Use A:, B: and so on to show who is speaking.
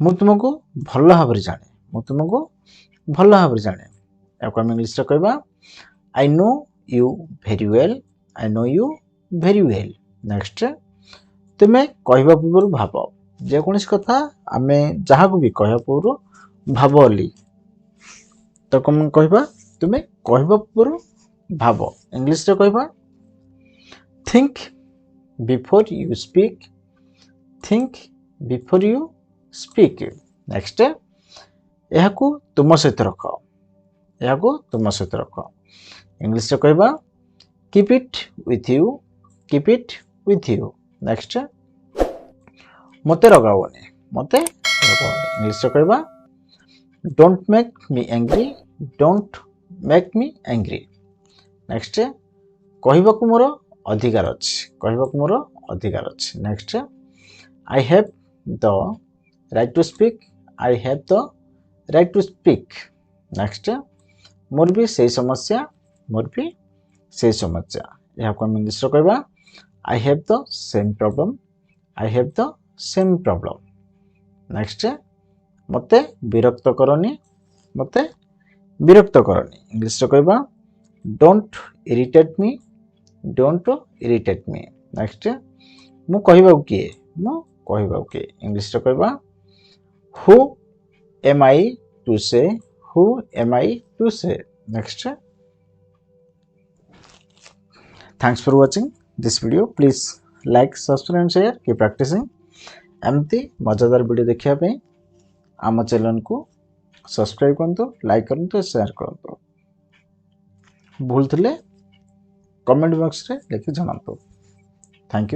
A: मु तुमको भल भाव जाने मु तुमको भल भाव जाने या आम इंग्लिश रे कहबा I know you very well I know you very well. Next तुम्हें कहवा पूर्व भाव जेकोसी कथा आम जहाँ को भी कह पूर्व भाव अली तो कौन कहबा तुम्हें कहवा पूर्व भाव इंग्लिश रे कहबा think before you speak think before you speak. Next यह तुम सहित रख यह तुम सहित रख इंग्लिश रे कहबा keep it with you keep it with you. Next मते रगावनी इंग्लिश रे कहबा don't make me angry don't make me angry. Next कहबा को मोर अधिकार अछि कहबा को मोर अधिकार अछि। Next I have the right to speak I have the right to speak. Next मोर भी सही समस्या यह को इंग्लिश रे कहबा I have the same problem I have the same problem. Next मते विरक्त करनी इंग्लिश रे कहबा don't irritate me don't irritate me. Next मु कहबा किए इंग्लिश रे कहबा who am I to say who am I to say. Next thanks for watching this video please like subscribe and share की प्रैक्टिसिंग एमती मजादार वीडियो देखिया पे आम चैनल को सब्सक्राइब करंतु लाइक करंतु शेयर करंतु भूल थिले कमेंट बॉक्स रे लिखि जणांतु। Thank you.